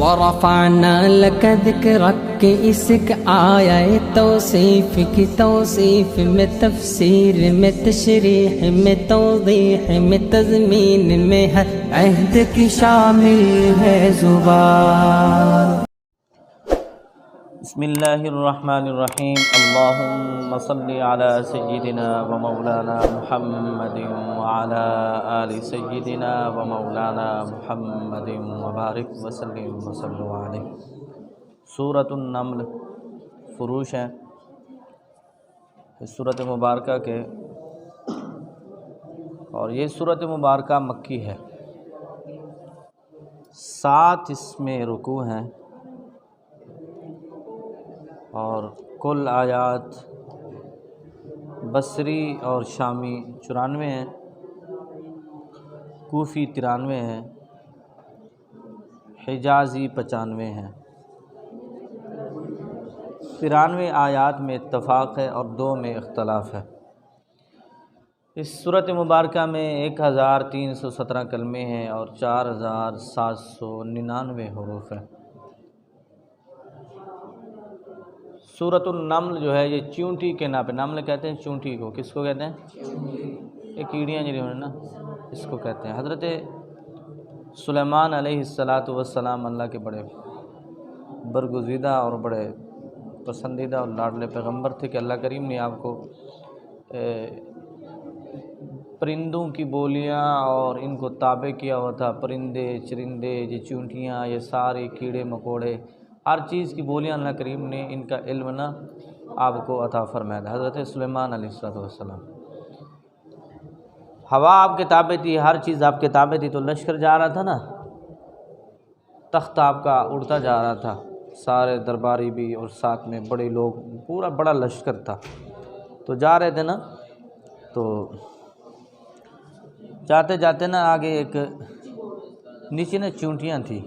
ورفعنا لك ذكرك کہ اس کا آیا ہے توصیف کی توصیف میں، تفسیر میں، تشریح میں، توضیح میں، تضمین میں ہے، عہد کی شامل ہے زبان۔ بسم اللہ الرحمن الرحیم۔ اللہم صلی علی سیدنا و مولانا محمد وعلی آل سیدنا و مولانا محمد وبارک وسلم وصلو علیہ۔ سورۃ النمل فروش ہے اس سورۃ مبارکہ کے، اور یہ سورۃ مبارکہ مکی ہے۔ 7 اس میں رکوع ہیں اور کل آیات بصری اور شامی 94 ہیں، کوفی 93 ہیں، حجازی 95 ہیں۔ 93 آیات میں اتفاق ہے اور 2 میں اختلاف ہے۔ اس سورۃ مبارکہ میں 1317 کلمے ہیں اور 4799 حروف ہیں۔ سورۃ النمل جو ہے یہ چونٹی کے نام پہ، نمل کہتے ہیں چونٹی کو، کس کو کہتے ہیں؟ یہ کیڑیاں جڑی ہوئی ہیں نا، اس کو کہتے ہیں۔ حضرت سلیمان علیہ السلام اللہ کے بڑے برگزیدہ اور بڑے پسندیدہ اور لاڈلے پیغمبر تھے کہ اللہ کریم نے آپ کو پرندوں کی بولیاں اور ان کو تابع کیا ہوا تھا۔ پرندے، چرندے، یہ چونٹیاں، یہ سارے کیڑے مکوڑے، ہر چیز کی بولیاں اللہ کریم نے ان کا علم نہ آپ کو عطا فرمایا تھا۔ حضرت سلیمان علیہ السلام، ہوا آپ کے تابع تھی، ہر چیز آپ کے تابع تھی، تو لشکر جا رہا تھا نا، تخت آپ کا اڑتا جا رہا تھا، سارے درباری بھی اور ساتھ میں بڑے لوگ، پورا بڑا لشکر تھا، تو جا رہے تھے نا، تو جاتے جاتے نا آگے ایک نیچے نا چونٹیاں تھیں،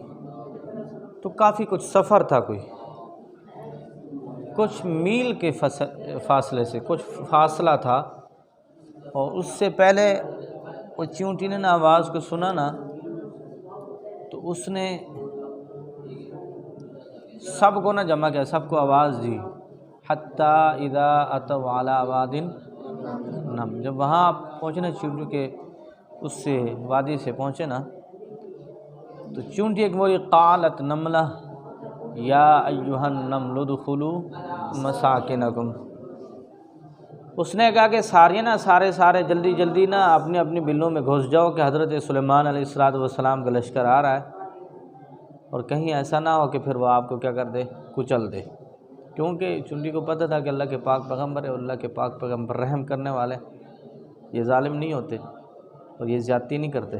تو کافی کچھ سفر تھا، کچھ میل کے فاصلے سے کچھ فاصلہ تھا، اور اس سے پہلے وہ چونٹی نے نا آواز کو سنا نا، تو اس نے سب کو نہ جمع کیا، سب کو آواز دی، حتی اذا اتوا علی واد نم، جب وہاں پہنچے نا چونٹی کے اس سے وادی سے پہنچے نا، تو چونٹی ایک بولی، قالت نملہ یا ایھا النمل ادخلوا مساکنکم، اس نے کہا کہ سارے نا سارے جلدی جلدی نا اپنی اپنی بلوں میں گھس جاؤ کہ حضرت سلیمان علیہ السلام کا لشکر آ رہا ہے، اور کہیں ایسا نہ ہو کہ پھر وہ آپ کو کیا کر دے، کچل دے، کیونکہ چونٹی کو پتہ تھا کہ اللہ کے پاک پیغمبر ہے، اور اللہ کے پاک پیغمبر رحم کرنے والے، یہ ظالم نہیں ہوتے اور یہ زیادتی نہیں کرتے،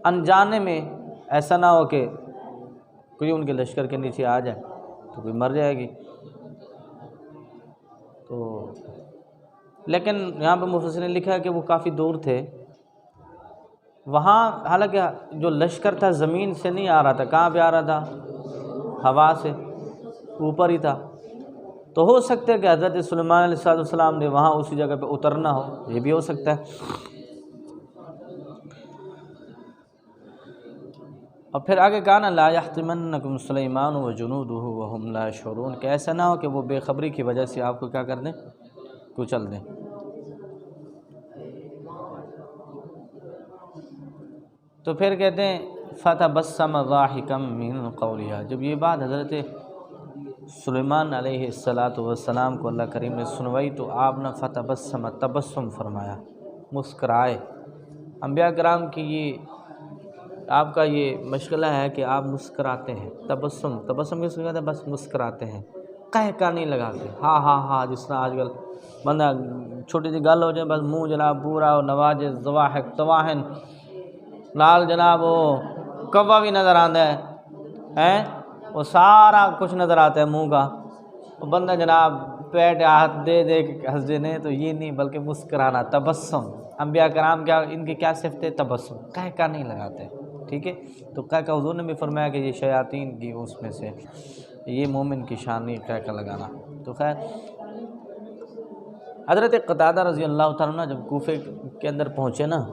انجانے میں ایسا نہ ہو کہ کوئی ان کے لشکر کے نیچے آ جائے تو کوئی مر جائے گی۔ تو لیکن یہاں پہ مفسرین نے لکھا ہے کہ وہ کافی دور تھے، وہاں حالانکہ جو لشکر تھا زمین سے نہیں آ رہا تھا، کہاں پہ آ رہا تھا؟ ہوا سے، اوپر ہی تھا، تو ہو سکتا ہے کہ حضرت سلیمان علیہ السلام نے وہاں اسی جگہ پہ اترنا ہو، یہ بھی ہو سکتا ہے۔ اور پھر آگے کہا نا، لا یحطمنکم سلیمان وجنودہ وہم لا یشعرون، کہ ایسا نہ ہو کہ وہ بے خبری کی وجہ سے آپ کو کیا کر دیں، کچل دیں۔ تو پھر کہتے ہیں فتبسم ضاحکا من قولها، جب یہ بات حضرت سلیمان علیہ السلام کو اللہ کریم نے سنوائی تو آپ نے فتبسم، تبسم فرمایا، مسکرائے۔ انبیاء کرام کی یہ آپ کا یہ مشغلہ ہے کہ آپ مسکراتے ہیں، تبسم کس کو کہتے ہیں؟ بس مسکراتے ہیں، قہقہ نہیں لگاتے، ہاں جس طرح آج کل بندہ چھوٹی سی گل ہو جائے بس منہ جناب پورا نواجے ضواحک تواہن لال جناب وہ کوا بھی نظر آتا ہے، وہ سارا کچھ نظر آتا ہے منہ کا، وہ بندہ جناب پیٹ ہاتھ دے کے ہنس دینے، تو یہ نہیں بلکہ مسکرانا، تبسم۔ انبیاء کرام کیا ان کی کیا صفت ہے؟ تبسم، قہقہ نہیں لگاتے، ٹھیک ہے۔ تو قہقہ حضور نے بھی فرمایا کہ یہ شیاطین کی اس میں سے، یہ مومن کی شان نہیں قہقہ لگانا۔ تو خیر حضرت قتادہ رضی اللہ تعالیٰ عنہ جب کوفے کے اندر پہنچے نا،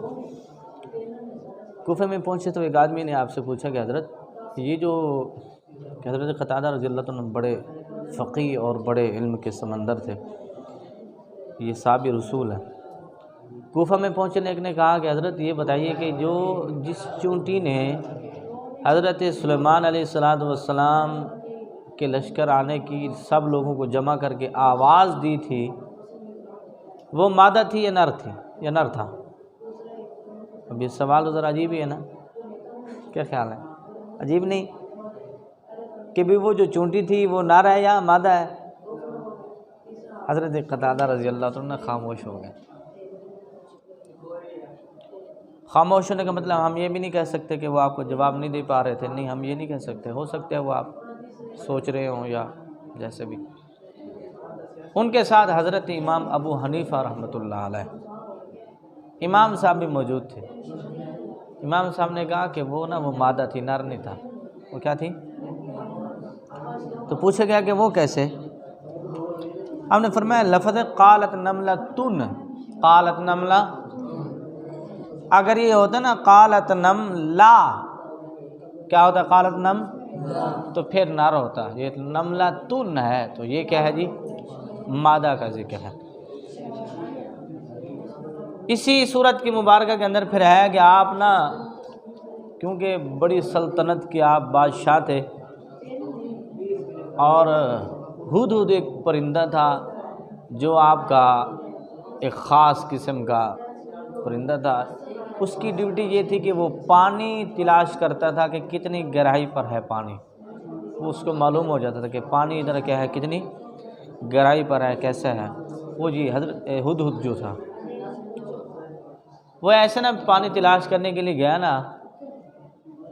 کوفے میں پہنچے تو ایک آدمی نے آپ سے پوچھا کہ حضرت یہ جو حضرت قتادہ رضی اللہ عنہ بڑے فقیہ اور بڑے علم کے سمندر تھے، یہ صحابی رسول ہیں۔ کوفہ میں پہنچنے ایک نے کہا کہ حضرت یہ بتائیے کہ جس چونٹی نے حضرت سلیمان علیہ السلام کے لشکر آنے کی سب لوگوں کو جمع کر کے آواز دی تھی، وہ مادہ تھی یا نر تھا؟ اب یہ سوال تو ذرا عجیب ہی ہے نا، کیا خیال ہے؟ عجیب نہیں کہ بھی وہ جو چونٹی تھی وہ نر ہے یا مادہ ہے؟ حضرت قتادہ رضی اللہ عنہ خاموش ہو گئے۔ خاموش ہونے کا مطلب ہم یہ بھی نہیں کہہ سکتے کہ وہ آپ کو جواب نہیں دے پا رہے تھے، نہیں ہم یہ نہیں کہہ سکتے، ہو سکتا ہے وہ آپ سوچ رہے ہوں یا جیسے بھی۔ ان کے ساتھ حضرت امام ابو حنیفہ رحمۃ اللہ علیہ، امام صاحب بھی موجود تھے۔ امام صاحب نے کہا کہ وہ مادہ تھی، نر نہیں تھا، وہ کیا تھی؟ تو پوچھا گیا کہ وہ کیسے؟ ہم نے فرمایا لفظ قالت نملۃ، قالت نملہ، اگر یہ ہوتا نا قالت نملہ، کیا ہوتا قالت نم، تو پھر نر ہوتا، یہ نملۃ ہے تو یہ کیا ہے جی؟ مادہ کا ذکر ہے۔ اسی صورت کی مبارکہ کے اندر پھر ہے کہ آپ کیونکہ بڑی سلطنت کے آپ بادشاہ تھے، اور ہدہد ایک پرندہ تھا جو آپ کا ایک خاص قسم کا پرندہ تھا، اس کی ڈیوٹی یہ تھی کہ وہ پانی تلاش کرتا تھا کہ کتنی گہرائی پر ہے پانی، وہ اس کو معلوم ہو جاتا تھا کہ پانی ادھر کیا ہے، کتنی گہرائی پر ہے، کیسا ہے وہ جی حضرت ہدہد جو تھا وہ ایسے پانی تلاش کرنے کے لیے گیا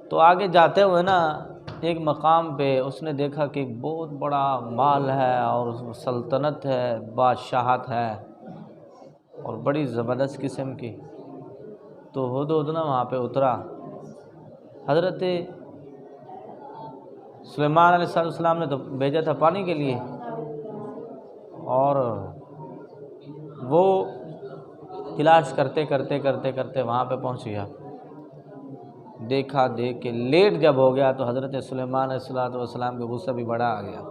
تو آگے جاتے ہوئے ایک مقام پہ اس نے دیکھا کہ ایک بہت بڑا مال ہے اور سلطنت ہے، بادشاہت ہے اور بڑی زبردست قسم کی۔ تو ہدہد وہاں پہ اترا، حضرت سلیمان علیہ السلام نے تو بھیجا تھا پانی کے لیے، اور وہ تلاش کرتے کرتے وہاں پہ پہنچ گیا، دیکھ کے لیٹ جب ہو گیا تو حضرت سلیمان علیہ السلام کا غصہ بھی بڑا آ گیا۔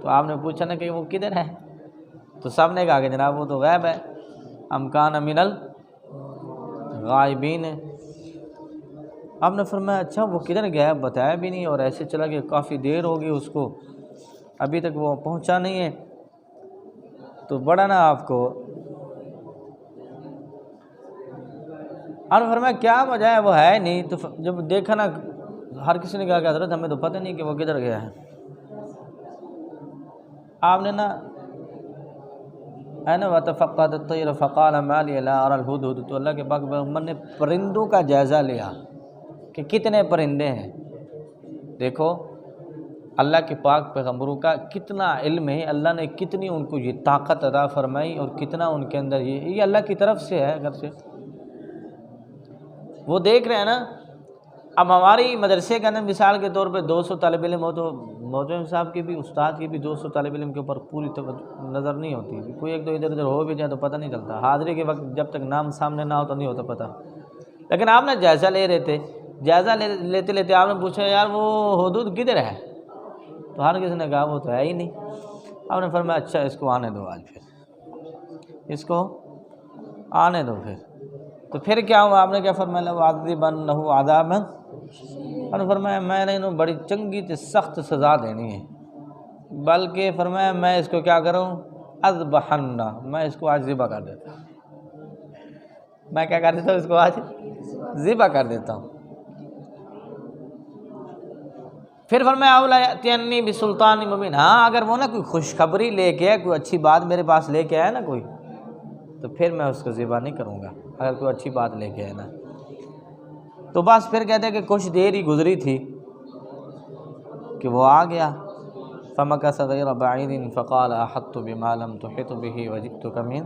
تو آپ نے پوچھا کہ وہ کدھر ہے؟ تو سب نے کہا کہ جناب وہ تو غیب ہے، امکان من الغائبین ہے۔ آپ نے فرمایا اچھا وہ کدھر گیا؟ بتایا بھی نہیں، اور ایسے چلا گیا، کافی دیر ہوگی اس کو، ابھی تک وہ پہنچا نہیں ہے۔ تو بڑا آپ کو آپ نے فرمایا کیا وجہ ہے؟ وہ ہے نہیں۔ تو جب دیکھا ہر کسی نے کہا کہ حضرت ہمیں تو پتہ نہیں کہ وہ کدھر گیا ہے۔ آپ نے وَتَفَقَّدَ الطَّيْرَ فَقَالَ مَا لِيَ لَا أَرَى الْهُدْهُدَ، تو اللہ کے پاک پیغمبر نے پرندوں کا جائزہ لیا کہ کتنے پرندے ہیں۔ دیکھو اللہ کے پاک پیغمبروں کا کتنا علم ہے، اللہ نے کتنی ان کو یہ طاقت عطا فرمائی، اور کتنا ان کے اندر یہ اللہ کی طرف سے ہے، گھر سے وہ دیکھ رہے ہیں اب ہماری مدرسے کے اندر مثال کے طور پہ 200 طالب علم ہو تو مولوی صاحب کی بھی، استاد کی بھی 200 طالب علم کے اوپر پوری نظر نہیں ہوتی، کوئی ایک دو ادھر ادھر ہو بھی جائے تو پتہ نہیں چلتا، حاضری کے وقت جب تک نام سامنے نہ ہو تو نہیں ہوتا پتہ۔ لیکن آپ نے جائزہ لے رہے تھے، جائزہ لیتے لیتے آپ نے پوچھا یار وہ ہدہد کدھر ہے؟ تو ہر کسی نے کہا وہ تو ہے ہی نہیں۔ آپ نے فرمایا اچھا اس کو آنے دو، آج پھر اس کو آنے دو۔ تو پھر کیا ہوا؟ آپ نے کیا فرمایا؟ لَأُعَذِّبَنَّهُ عَذَابًا، اور فرمایا میں نے انہوں بڑی چنگی تے سخت سزا دینی ہے، بلکہ فرمایا میں اس کو کیا کروں؟ اذبحنہ، میں اس کو آج ذبح کر دیتا ہوں۔ میں کیا کر دیتا ہوں؟ اس کو آج ذبح کر دیتا ہوں۔ پھر فرمایا اولا یأتینی بسلطان مبین، ہاں اگر وہ کوئی خوشخبری لے کے کوئی اچھی بات میرے پاس لے کے آیا کوئی، تو پھر میں اس کو ذبح نہیں کروں گا، اگر کوئی اچھی بات لے کے آئے تو بس پھر کہتے ہیں کہ کچھ دیر ہی گزری تھی کہ وہ آ گیا، فمکث غیر بعید فقال احطت بما لم تحط به وجئتک من،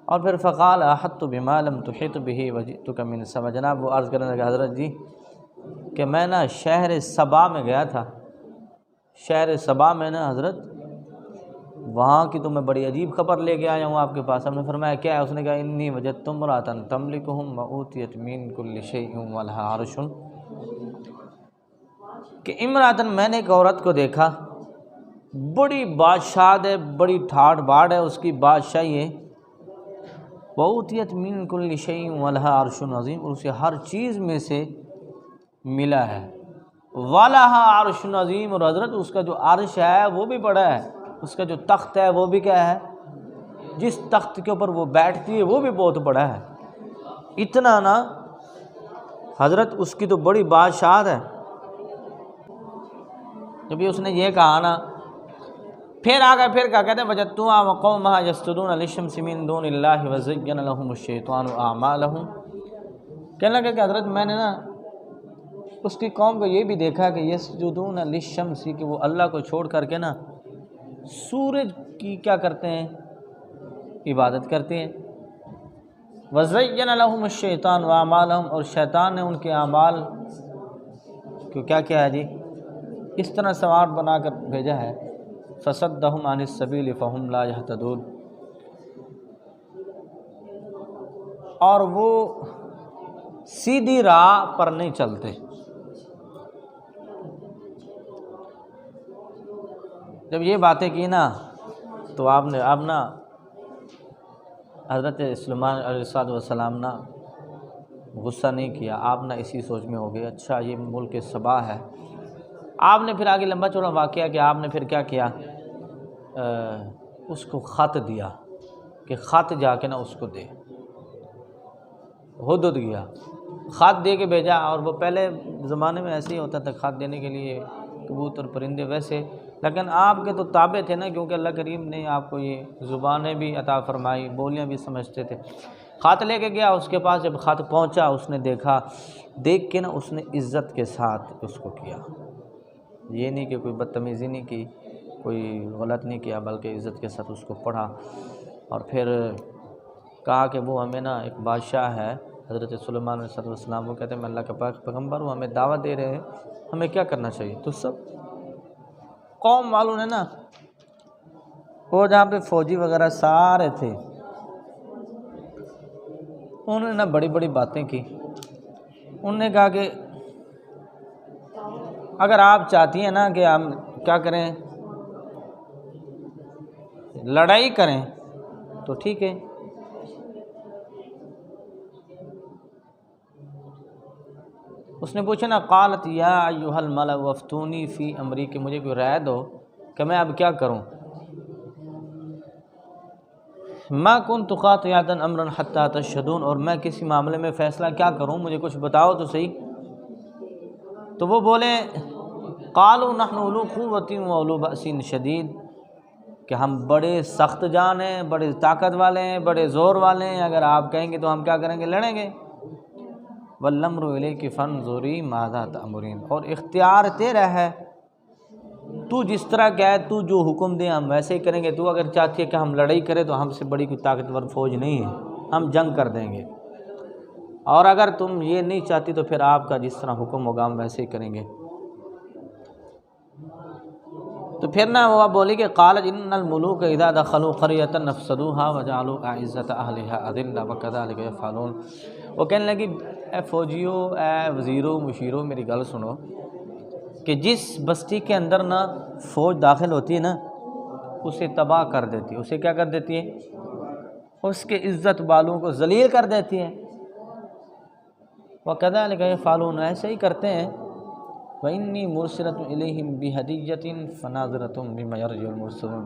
اور پھر فقال احطت بما لم تحط به وجئتک من سبا، جناب وہ عرض کرنے لگا حضرت جی کہ میں شہر سبا میں گیا تھا، شہر سبا میں حضرت وہاں کی تو میں بڑی عجیب خبر لے کے آیا ہوں آپ کے پاس۔ ہم نے فرمایا کیا ہے؟ اس نے کہا انی وجدت امرأۃ تملکہم وأوتیت من کل شیء ولہا عرش کہ امراتن میں نے ایک عورت کو دیکھا، بڑی بادشاہ ہے، بڑی ٹھاٹ باٹ ہے اس کی بادشاہی ہے، وَأُوتِيَتْ مِن كُلِّ شَيْءٍ وَلَهَا عَرْشٌ عَظِيمٌ، اور اسے ہر چیز میں سے ملا ہے، وَلَهَا عَرْشٌ عَظِيمٌ، اور حضرت اس کا جو عرش ہے وہ بھی بڑا ہے، اس کا جو تخت ہے وہ بھی کیا ہے، جس تخت کے اوپر وہ بیٹھتی ہے وہ بھی بہت بڑا ہے۔ اتنا نا حضرت اس کی تو بڑی بادشاہت ہے۔ جب اس نے یہ کہا نا، پھر آگے پھر کیا کہتے ہیں، وَجَدتُّهَا وَقَوْمَهَا يَسْجُدُونَ لِلشَّمْسِ مِن دُونِ اللَّهِ وَزَيَّنَ لَهُمُ الشَّيْطَانُ أَعْمَالَهُمْ، کہنے لگا کہ حضرت میں نے نا اس کی قوم کو یہ بھی دیکھا کہ یسجدون للشمس، کہ وہ اللہ کو چھوڑ کر کے نا سورج کی کیا کرتے ہیں، عبادت کرتے ہیں۔ وَزَيَّنَ لَهُمُ الشَّيْطَانُ أَعْمَالَهُمْ، اور شیطان نے ان کے اعمال کو کیا کیا ہے جی، اس طرح سوار بنا کر بھیجا ہے، فَصَدَّهُمْ عَنِ السَّبِيلِ فَهُمْ لَا يَهْتَدُونَ، اور وہ سیدھی راہ پر نہیں چلتے۔ جب یہ باتیں کی نا تو آپ نے اب نا حضرت سلیمان علیہ السلام نا غصہ نہیں کیا، آپ نا اسی سوچ میں ہو گئے، اچھا یہ ملک سبا ہے۔ آپ نے پھر آگے لمبا چوڑا واقعہ کہ آپ نے پھر کیا کیا، اس کو خط دیا کہ خط جا کے نا اس کو دے، ہدہد گیا، خط دے کے بھیجا، اور وہ پہلے زمانے میں ایسے ہی ہوتا تھا، خط دینے کے لیے کبوتر پرندے ویسے، لیکن آپ کے تو تابع تھے نا، کیونکہ اللہ کریم نے آپ کو یہ زبانیں بھی عطا فرمائی، بولیاں بھی سمجھتے تھے۔ خط لے کے گیا اس کے پاس، جب خط پہنچا اس نے دیکھا، دیکھ کے نا اس نے عزت کے ساتھ اس کو کیا، یہ نہیں کہ کوئی بدتمیزی نہیں کی، کوئی غلط نہیں کیا، بلکہ عزت کے ساتھ اس کو پڑھا، اور پھر کہا کہ وہ ہمیں نا ایک بادشاہ ہے حضرت سلیمان علیہ السلام، وہ کہتے ہیں میں اللہ کا پیغمبر ہوں، ہمیں دعوت دے رہے ہیں، ہمیں کیا کرنا چاہیے؟ تو سب قوم والوں نے نا، وہ جہاں پہ فوجی وغیرہ سارے تھے، انہوں نے نا بڑی بڑی باتیں کی۔ انہوں نے کہا کہ اگر آپ چاہتی ہیں نا کہ ہم کیا کریں، لڑائی کریں، تو ٹھیک ہے۔ اس نے پوچھا نا، قالت یا ایھا الملأ افتونی فی امری، کہ مجھے کوئی رائے دو کہ میں اب کیا کروں، ما کنت قاطعۃ امرا حتی تشہدون، اور میں کسی معاملے میں فیصلہ کیا کروں، مجھے کچھ بتاؤ تو صحیح۔ تو وہ بولے، قالوا نحن اولو قوۃ واولو بأس شدید، کہ ہم بڑے سخت جان ہیں، بڑے طاقت والے ہیں، بڑے زور والے ہیں، اگر آپ کہیں گے تو ہم کیا کریں گے، لڑیں گے۔ والامر الیک فانظری ماذا تأمرین، اور اختیار تیرا ہے، تو جس طرح کہے، تو جو حکم دے ہم ویسے ہی کریں گے۔ تو اگر چاہتی ہے کہ ہم لڑائی کریں تو ہم سے بڑی کوئی طاقتور فوج نہیں ہے، ہم جنگ کر دیں گے، اور اگر تم یہ نہیں چاہتی تو پھر آپ کا جس طرح حکم ہوگا ہم ویسے ہی کریں گے۔ تو پھر نا وہ بولی کہ قالت ان الملوک اذا دخلوا قریۃ افسدوها وجعلوا اعزۃ اہلها اذلۃ وکذلک یفعلون۔ وہ کہنے لگی، اے فوجیوں، اے وزیروں، مشیروں، میری گل سنو، کہ جس بستی کے اندر نا فوج داخل ہوتی ہے نا، اسے تباہ کر دیتی ہے، اسے کیا کر دیتی ہے، اس کے عزت والوں کو ذلیل کر دیتی ہے۔ وَكَذَلِكَ يَفْعَلُونَ، ایسے ہی کرتے ہیں۔ وَإِنِّي مُرْسِلَةٌ إِلَيْهِمْ بِهَدِيَّةٍ فَنَاظِرَةٌ بِمَا يَرْجِعُ الْمُرْسَلُونَ،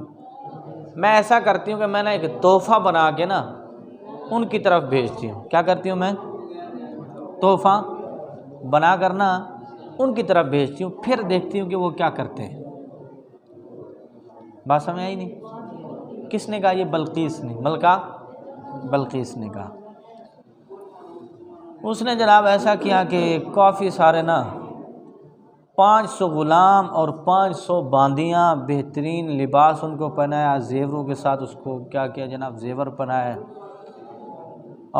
میں ایسا کرتی ہوں کہ میں نا ایک تحفہ بنا کے نا ان کی طرف بھیجتی ہوں۔ کیا کرتی ہوں میں؟ تحفہ بنا کر نا ان کی طرف بھیجتی ہوں، پھر دیکھتی ہوں کہ وہ کیا کرتے ہیں۔ بات سمجھ آئی نہیں؟ کس نے کہا؟ یہ بلقیس نے، ملکہ بلقیس نے کہا۔ اس نے جناب ایسا کیا کہ کافی سارے نا 500 غلام اور 500 باندیاں، بہترین لباس ان کو پہنایا، زیوروں کے ساتھ اس کو کیا کیا جناب، زیور پہنائے،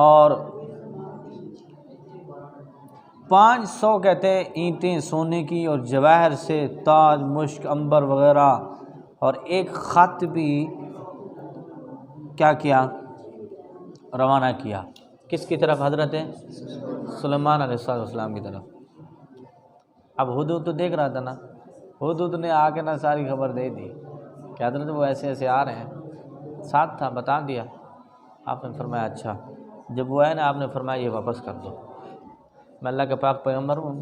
اور 500 کہتے ہیں اینٹیں سونے کی اور جواہر سے، تاج، مشک، عنبر وغیرہ، اور ایک خط بھی کیا کیا، روانہ کیا، کس کی طرف؟ حضرت سلیمان علیہ السلام کی طرف۔ اب ہدہد تو دیکھ رہا تھا نا، ہدہد نے آ کے نا ساری خبر دے دی کہ حضرت وہ ایسے ایسے آ رہے ہیں، ساتھ تھا، بتا دیا۔ آپ نے فرمایا اچھا، جب وہ آئے نا آپ نے فرمایا یہ واپس کر دو، میں اللہ کے پاک پیغمبر ہوں،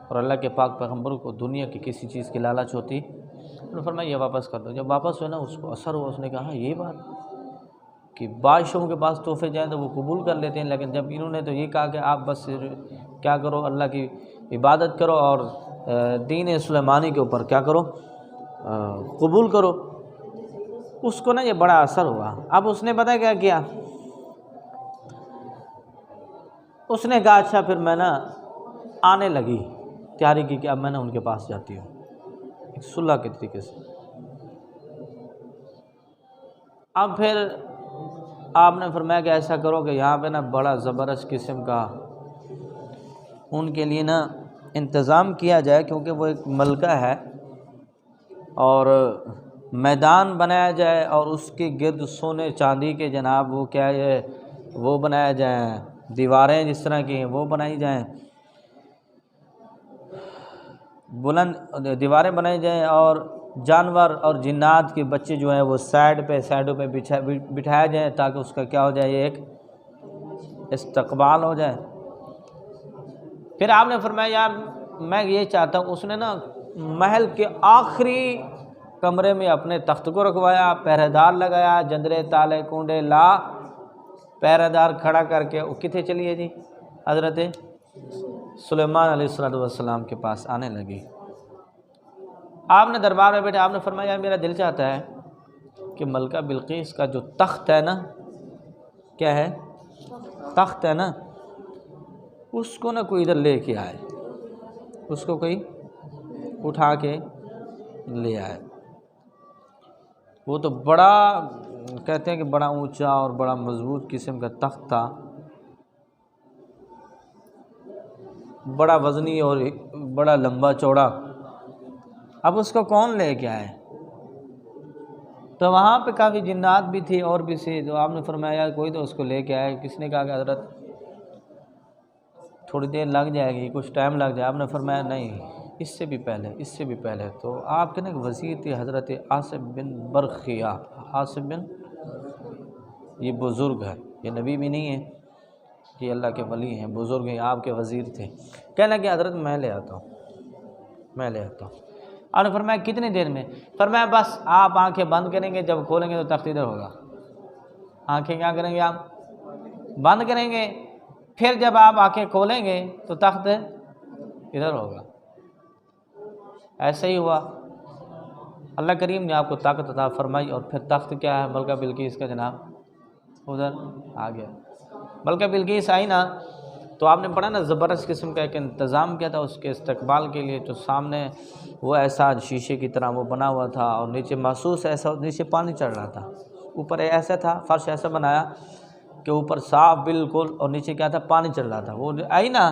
اور اللہ کے پاک پیغمبر کو دنیا کی کسی چیز کی لالچ ہوتی، انہوں نے فرمایا یہ واپس کر دو۔ جب واپس ہوئے نا اس کو اثر ہوا، اس نے کہا یہ بات کہ بادشاہوں کے پاس تحفے جائیں تو وہ قبول کر لیتے ہیں، لیکن جب انہوں نے تو یہ کہا کہ آپ بس کیا کرو، اللہ کی عبادت کرو اور دین سلیمانی کے اوپر کیا کرو، قبول کرو، اس کو نا یہ بڑا اثر ہوا۔ اب اس نے پتہ کیا کیا، اس نے کہا اچھا پھر میں نا آنے لگی، تیاری کی کہ اب میں نا ان کے پاس جاتی ہوں ایک صلح کے طریقے سے۔ اب پھر آپ نے فرمایا کہ ایسا کرو کہ یہاں پہ نا بڑا زبردست قسم کا ان کے لیے نا انتظام کیا جائے، کیونکہ وہ ایک ملکہ ہے، اور میدان بنایا جائے اور اس کے گرد سونے چاندی کے جناب وہ کیا ہے وہ بنایا جائیں، دیواریں جس طرح کی ہیں وہ بنائی جائیں، بلند دیواریں بنائی جائیں، اور جانور اور جنات کے بچے جو ہیں وہ سائڈوں پہ بٹھایا جائیں، تاکہ اس کا کیا ہو جائے، ایک استقبال ہو جائے۔ پھر آپ نے فرمایا یار میں یہ چاہتا ہوں، اس نے نا محل کے آخری کمرے میں اپنے تخت کو رکھوایا، پہرے دار لگایا، جندرے تالے کنڈے لا پہرے دار کھڑا کر کے وہ کتنے چلیے جی حضرت سلیمان علیہ السلام کے پاس آنے لگی۔ آپ نے دربار میں بیٹھے، آپ نے فرمایا میرا دل چاہتا ہے کہ ملکہ بلقیس کا جو تخت ہے نا، کیا ہے تخت ہے نا، اس کو نا کوئی ادھر لے کے آئے، اس کو کوئی اٹھا کے لے آئے۔ وہ تو بڑا کہتے ہیں کہ بڑا اونچا اور بڑا مضبوط قسم کا تخت تھا، بڑا وزنی اور بڑا لمبا چوڑا۔ اب اس کو کون لے کے آئے؟ تو وہاں پہ کافی جنات بھی تھی اور بھی تھی، تو آپ نے فرمایا کوئی تو اس کو لے کے آئے۔ کس نے کہا کہ حضرت تھوڑی دیر لگ جائے گی، کچھ ٹائم لگ جائے۔ آپ نے فرمایا نہیں، اس سے بھی پہلے تو آپ کے نا ایک وزیر تھے حضرت عاصم بن برخیہ۔ عاصم بن، یہ بزرگ ہے، یہ نبی بھی نہیں ہے، یہ اللہ کے ولی ہیں، بزرگ ہیں، آپ کے وزیر تھے۔ کہنے لگے حضرت میں لے آتا ہوں۔ آپ نے فرمایا کتنی دیر میں؟ فرمایا بس آپ آنکھیں بند کریں گے، جب کھولیں گے تو تخت ادھر ہوگا۔ آنکھیں کیا کریں گے؟ آپ بند کریں گے، پھر جب آپ آنکھیں کھولیں گے تو تخت ادھر ہوگا۔ ایسا ہی ہوا، اللہ کریم نے آپ کو طاقت عطا فرمائی، اور پھر تخت کیا ہے ملکہ بلقیس کا جناب ادھر آ گیا۔ ملکہ بلقیس آئی نا تو آپ نے پڑھا نا زبردست قسم کا ایک انتظام کیا تھا اس کے استقبال کے لیے، تو سامنے وہ ایسا شیشے کی طرح وہ بنا ہوا تھا، اور نیچے محسوس ایسا نیچے پانی چڑھ رہا تھا، اوپر ایسا تھا فرش ایسا بنایا کہ اوپر صاف بالکل، اور نیچے کیا تھا پانی چڑھ رہا تھا۔ وہ آئی نا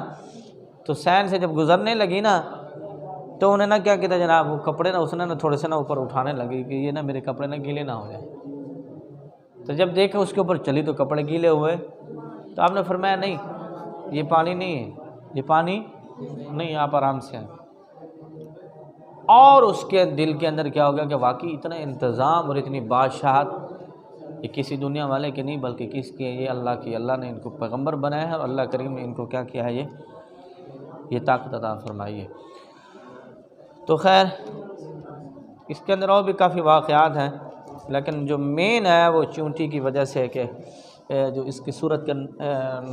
تو سین سے جب گزرنے لگی نا تو انہیں نا کیا کہتا جناب وہ کپڑے نا اس نے نا تھوڑے سے نا اوپر اٹھانے لگی کہ یہ نا میرے کپڑے نا گیلے نہ ہو جائیں۔ تو جب دیکھا اس کے اوپر چلی تو کپڑے گیلے ہوئے، تو آپ نے فرمایا نہیں یہ پانی نہیں ہے، یہ پانی نہیں، آپ آرام سے آئیں۔ اور اس کے دل کے اندر کیا ہو گیا کہ واقعی اتنا انتظام اور اتنی بادشاہت یہ کسی دنیا والے کے نہیں بلکہ کس کی ہے، یہ اللہ کی، اللہ نے ان کو پیغمبر بنایا ہے، اور اللہ کریم نے ان کو کیا کیا ہے، یہ طاقت عطا فرمائی ہے۔ تو خیر اس کے اندر اور بھی کافی واقعات ہیں، لیکن جو مین ہے وہ چونٹی کی وجہ سے ہے کہ جو اس کی صورت کا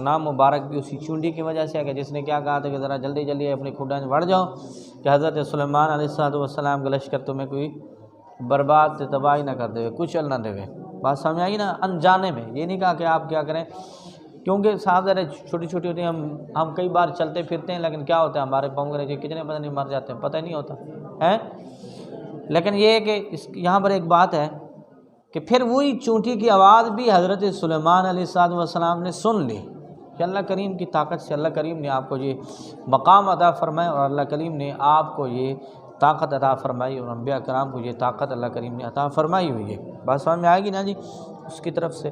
نام مبارک بھی اسی چونٹی کی وجہ سے ہے کہ جس نے کیا کہا تھا کہ ذرا جلدی جلدی اپنی کھڈا میں بڑھ جاؤ کہ حضرت سلیمان علیہ السلام کا لشکر تمہیں کوئی برباد تباہی نہ کر دے، کچل نہ دے۔ بات سمجھ آئی نا؟ انجانے میں یہ نہیں کہا کہ آپ کیا کریں، کیونکہ سانس ذرا چھوٹی چھوٹی ہوتی ہیں، ہم کئی بار چلتے پھرتے ہیں لیکن کیا ہوتا ہے ہمارے پاؤں کے نیچے کتنے پتہ نہیں مر جاتے ہیں، پتہ ہی نہیں ہوتا ہے۔ لیکن یہ ہے کہ یہاں پر ایک بات ہے کہ پھر وہی چونٹی کی آواز بھی حضرت سلیمان علیہ السلام نے سن لی کہ اللہ کریم کی طاقت سے اللہ کریم نے آپ کو یہ مقام عطا فرمایا، اور اللہ کریم نے آپ کو یہ طاقت عطا فرمائی، اور انبیاء کرام کو یہ طاقت اللہ کریم نے عطا فرمائی ہوئی ہے۔ بات سمجھ میں آئے گی نا جی اس کی طرف سے؟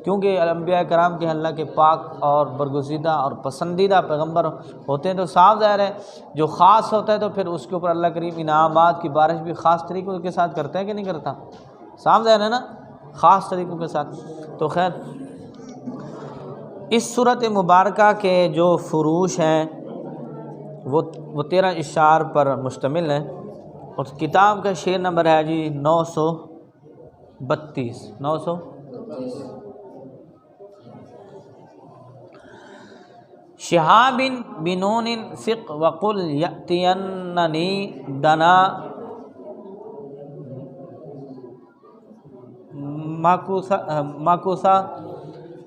کیونکہ انبیاء کرام کے اللہ کے پاک اور برگزیدہ اور پسندیدہ پیغمبر ہوتے ہیں، تو صاف ظاہر ہے جو خاص ہوتا ہے تو پھر اس کے اوپر اللہ کریم انعامات کی بارش بھی خاص طریقوں کے ساتھ کرتا ہے کہ نہیں کرتا؟ صاف ظاہر ہے نا، خاص طریقوں کے ساتھ۔ تو خیر اس صورت مبارکہ کے جو فروش ہیں وہ 13 اشعار پر مشتمل ہیں، اور کتاب کا شعر نمبر ہے جی 932 شہاب بنون ثق وقل یأتیننی دنا ماکوسا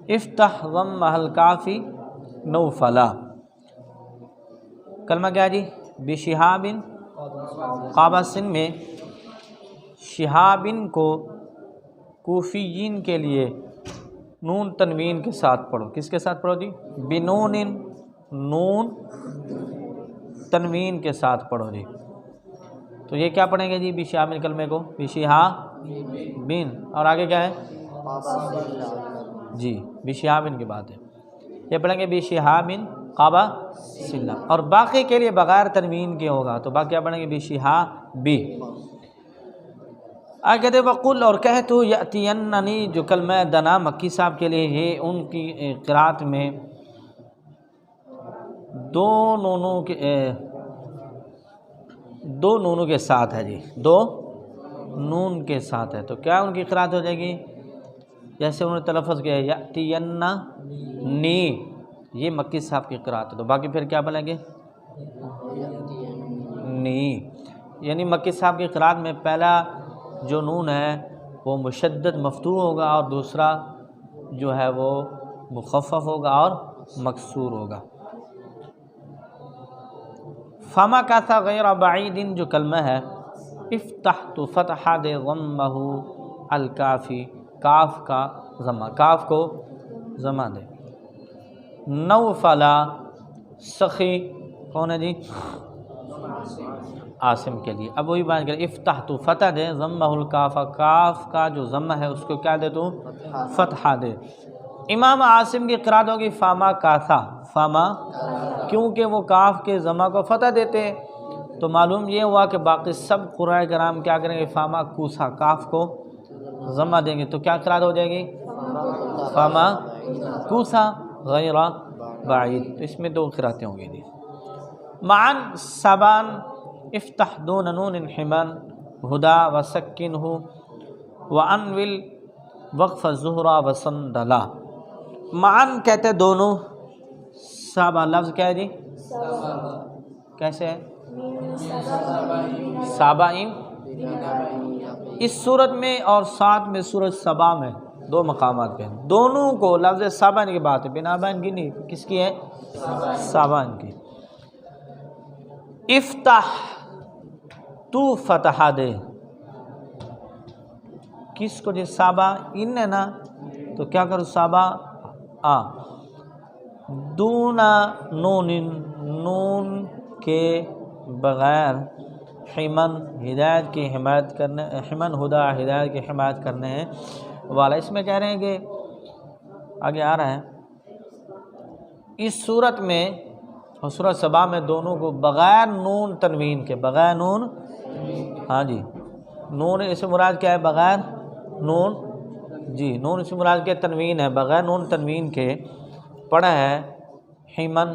افتح ضم الکافی نوفلا۔ کلمہ کیا جی؟ بشہاب قابہ سن میں شہابن کو کوفیین کے لیے نون تنوین کے ساتھ پڑھو۔ کس کے ساتھ پڑھو جی؟ بنون، نون تنوین کے ساتھ پڑھو جی۔ تو یہ کیا پڑھیں گے جی بشہابن کلمے کو؟ بشہابن، اور آگے کیا ہے جی؟ بشہابن کی بات ہے، یہ پڑھیں گے بشہابن قابہ سلہ، اور باقی کے لیے بغیر تنوین کے ہوگا تو باقی کیا پڑھیں گے بشہابی۔ آگے کہتے وقل، اور کہہ تو یأتیننی، جو کلمہ دنا مکی صاحب کے لیے یہ ان کی قرات میں دو نونوں کے ساتھ ہے جی، دو نون کے ساتھ ہے، تو کیا ان کی قرات ہو جائے گی؟ جیسے انہوں نے تلفظ کیا ہے یأتیننی، یہ مکی صاحب کی قرات ہے، تو باقی پھر کیا بولیں گے؟ نی، یعنی مکی صاحب کی قرات میں پہلا جو نون ہے وہ مشدد مفتوح ہوگا، اور دوسرا جو ہے وہ مخفف ہوگا اور مکسور ہوگا۔ فما کا تھا غیر بعید، جو کلمہ ہے افتح تو فتح دے ضمہ الکافی، کاف کا ضمہ، کاف کو ضمہ دے۔ نوفلا، سخی کون ہے جی؟ عاصم کے لیے۔ اب وہی بات کریں، افتح تو فتح دے ضمہ الکاف، کاف کا جو ضمہ ہے اس کو کیا دے تو؟ فتحہ دے۔ امام عاصم کی قرات ہوگی فاما کاثا، فاما، کیونکہ وہ کاف کے ضمہ کو فتح دیتے ہیں، تو معلوم یہ ہوا کہ باقی سب قرآن کرام کیا کریں گے؟ فاما کوسا، کاف کو ضمہ دیں گے، تو کیا قرات ہو جائے گی؟ فاما کوسا غیر بعید۔ تو اس میں دو قراتیں ہوں گی جی۔ معن سبان افتح دون نون حمن ہدا وسکنہ وانول وقف زہرا وسندلا۔ معن کہتے ہیں دونوں، سابا لفظ کیا ہے جی؟ کیسے ہے؟ سابائن، اس صورت میں اور ساتھ میں سورج سبا میں دو مقامات پہ ہیں، دونوں کو لفظ سابائن کی بات ہے، بنابائن کی نہیں، کس کی ہے؟ سابائن کی۔ افتح تو فتح دے، کس کو جی؟ سابا ان ہے نا، تو کیا کرو؟ سابا دونا نون، نون کے بغیر، حمن ہدایت کی حمایت کرنے، حمن ہدا ہدایت کی حمایت کرنے والا۔ اس میں کہہ رہے ہیں کہ آگے آ رہا ہے اس صورت میں اور سورہ سبا میں دونوں کو بغیر نون تنوین کے، بغیر نون، ہاں جی، نون اس سے مراد کیا ہے؟ بغیر نون جی، نون اس سے مراد کیا؟ تنوین ہے، بغیر نون تنوین کے پڑھا ہے حمن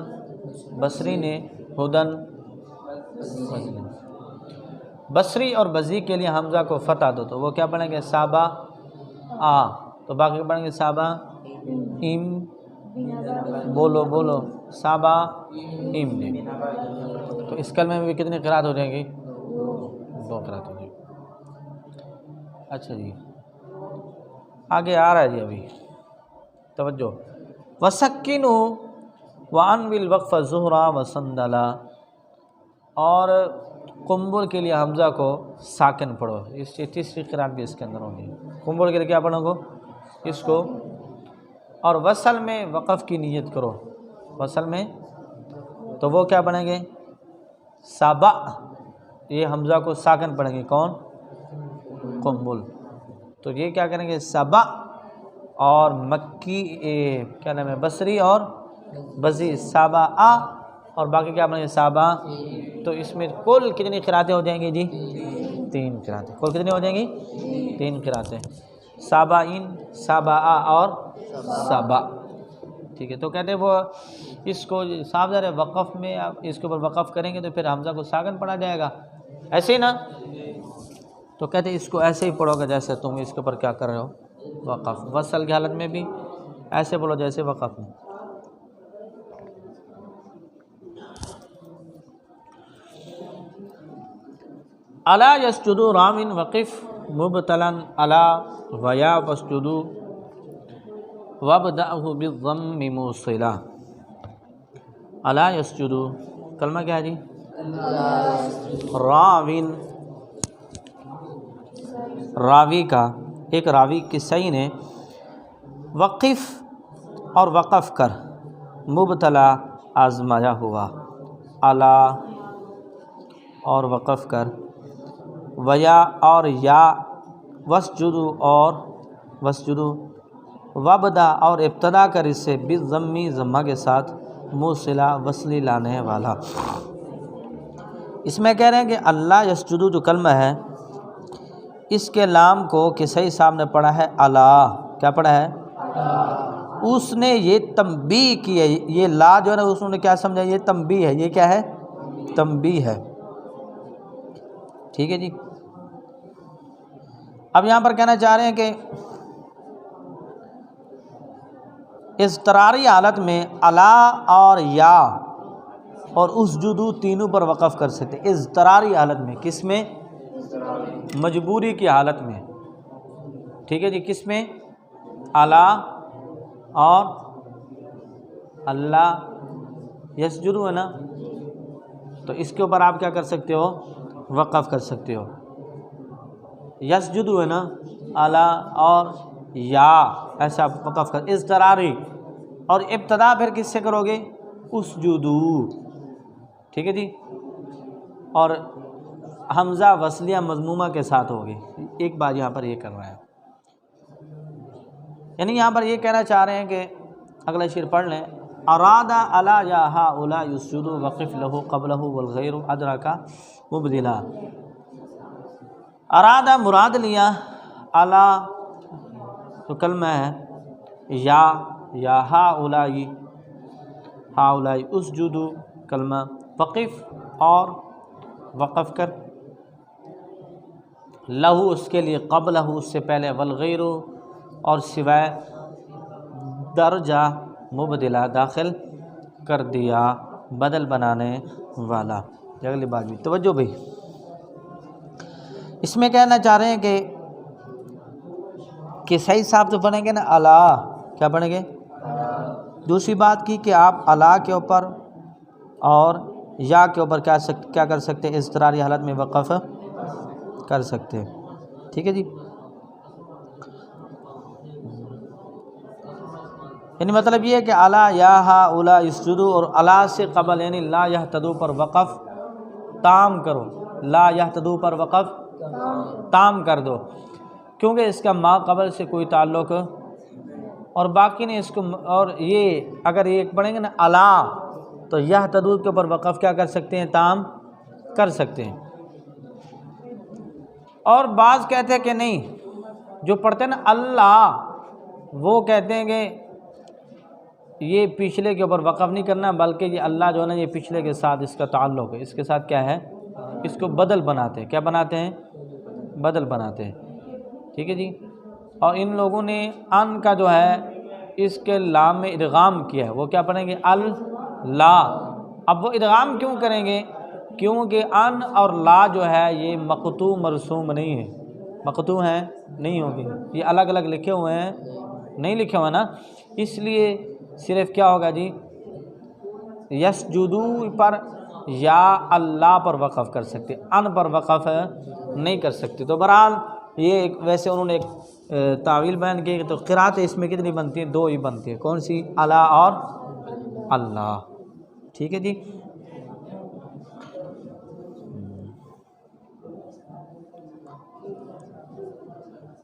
بصری نے، ہدن بصری اور بزی کے لیے حمزہ کو فتح دو، تو وہ کیا پڑھیں گے؟ سابا تو باقی پڑھیں گے سابا ام، بولو سابا ام نے۔ تو اس کلمے میں بھی کتنی قرات ہو جائیں گی؟ دو قرات ہو جائیں گی۔ اچھا جی، آگے آ رہا ہے جی، ابھی توجہ۔ وسکنو وانول وقف زہرا وسندلا، اور قنبل کے لیے حمزہ کو ساکن پڑھو، اس تیسری قرات بھی اس کے اندر ہوگی۔ قنبل کے لیے کیا پڑھو گو؟ اس کو، اور وصل میں وقف کی نیت کرو، وصل میں تو وہ کیا پڑھیں گے؟ سابا، یہ حمزہ کو ساکن پڑھیں گے، کون؟ قنبل، تو یہ کیا کریں گے؟ سبا اور مکی کیا نام ہے بصری اور بزی سابا اور باقی کیا بنے سابا. تو اس میں کل کتنی قراتیں ہو جائیں گی جی؟ 3 قراتیں. کل کتنی ہو جائیں گی؟ 3 قراتیں. سابعین، سابا اور سابا. ٹھیک ہے. تو کہتے ہیں وہ اس کو صاف ظاہر ہے وقف میں آپ اس کے اوپر وقف کریں گے تو پھر حمزہ کو ساکن پڑھا جائے گا، ایسے ہی نا. تو کہتے ہیں اس کو ایسے ہی پڑھو گے جیسے تم اس کے اوپر کیا کر رہے ہو وقف. وصل کی حالت میں بھی ایسے بولو جیسے وقف میں. الا یسجد راوٍ وقف مبتلا الا ویا واسجد وابدأه بالضم موصلا. الا یسجد کلمہ کیا ہے جی؟ راوٍ، راوی کا، ایک راوی کسی نے وقف اور وقف کر مبتلا آزمایا ہوا، الا اور وقف کر، ویا اور یا، واسجد اور واسجد، وابدا اور ابتدا کر اس سے بالضمی ضمہ کے ساتھ، موصلا وصلی لانے والا. اس میں کہہ رہے ہیں کہ اللہ یسجد جو کلمہ ہے اس کے لام کو کسی صاحب نے پڑھا ہے الا. کیا پڑھا ہے؟ اس نے یہ تنبیہ کی ہے، یہ لا جو ہے نا اس نے کیا سمجھا؟ یہ تنبیہ ہے. یہ کیا ہے؟ تنبیہ ہے. ٹھیک ہے جی. اب یہاں پر کہنا چاہ رہے ہیں کہ اضطراری حالت میں الا اور یا اور اسجدو تینوں پر وقف کر سکتے. اضطراری حالت میں، کس میں؟ مجبوری کی حالت میں. ٹھیک ہے جی. کس میں؟ الا اور اللہ یسجدو ہے نا، تو اس کے اوپر آپ کیا کر سکتے ہو؟ وقف کر سکتے ہو. یسجدو ہے نا، الا اور یا ایسا وقف کر اضطراری. اور ابتدا پھر کس سے کرو گے؟ اسجدو. ٹھیک ہے جی. اور حمزہ وصلیہ مضمومہ کے ساتھ ہوگی. ایک بات یہاں پر یہ کر رہا ہے، یعنی یہاں پر یہ کہنا چاہ رہے ہیں کہ اگلا شعر پڑھ لیں. ارادہ الا یا ہؤلاء یسجد وقف لہ قبلہ والغیر ادرک مبدلا. ارادہ مراد لیا، الا تو کلمہ ہے، یا ہؤلاء، ہؤلاء اسجد کلمہ، وقف اور وقف کر، لہو اس کے لیے، قبلہ اس سے پہلے، والغیر اور سوائے، درجہ مبدلا داخل کر دیا، بدل بنانے والا. اگلی بات بھی توجہ بھائی، اس میں کہنا چاہ رہے ہیں کہ صحیح صاحب تو پڑھیں گے نا الا. کیا پڑھیں گے؟ دوسری بات کی کہ آپ الا کے اوپر اور یا کے اوپر کیا کر سکتے ہیں؟ اضطراری حالت میں وقف کر سکتے ہیں. ٹھیک ہے جی. یعنی مطلب یہ ہے کہ الا یا ہؤلاء یسجدوا اور الا سے قبل یعنی لا یہتدوا پر وقف تام کرو. لا یہتدوا پر وقف تام کر دو، کیونکہ اس کا ما قبل سے کوئی تعلق، اور باقی نے اس کو، اور یہ اگر یہ پڑھیں گے نا الا تو یہتدوا کے اوپر وقف کیا کر سکتے ہیں؟ تام کر سکتے ہیں. اور بعض کہتے ہیں کہ نہیں، جو پڑھتے ہیں نا اللہ وہ کہتے ہیں کہ یہ پچھلے کے اوپر وقف نہیں کرنا، بلکہ یہ اللہ جو ہے نا یہ پچھلے کے ساتھ اس کا تعلق ہے، اس کے ساتھ کیا ہے؟ اس کو بدل بناتے ہیں. کیا بناتے ہیں؟ بدل بناتے ہیں. ٹھیک ہے جی. اور ان لوگوں نے ان کا جو ہے اس کے لام میں ادغام کیا ہے. وہ کیا پڑھیں گے؟ اللہ. اب وہ ادغام کیوں کریں گے؟ کیونکہ ان اور لا جو ہے یہ مقطوع مرسوم نہیں ہے. مقطوع ہیں نہیں ہوگی، یہ الگ الگ لکھے ہوئے ہیں، نہیں لکھے ہوئے نا، اس لیے صرف کیا ہوگا جی؟ یسجدو پر یا اللہ پر وقف کر سکتے، ان پر وقف نہیں کر سکتے. تو بہرحال یہ ویسے انہوں نے ایک تعویل بیان کی، تو قرات اس میں کتنی بنتی ہیں؟ 2 ہی بنتی ہیں. کون سی؟ الا اور اللہ. ٹھیک ہے جی.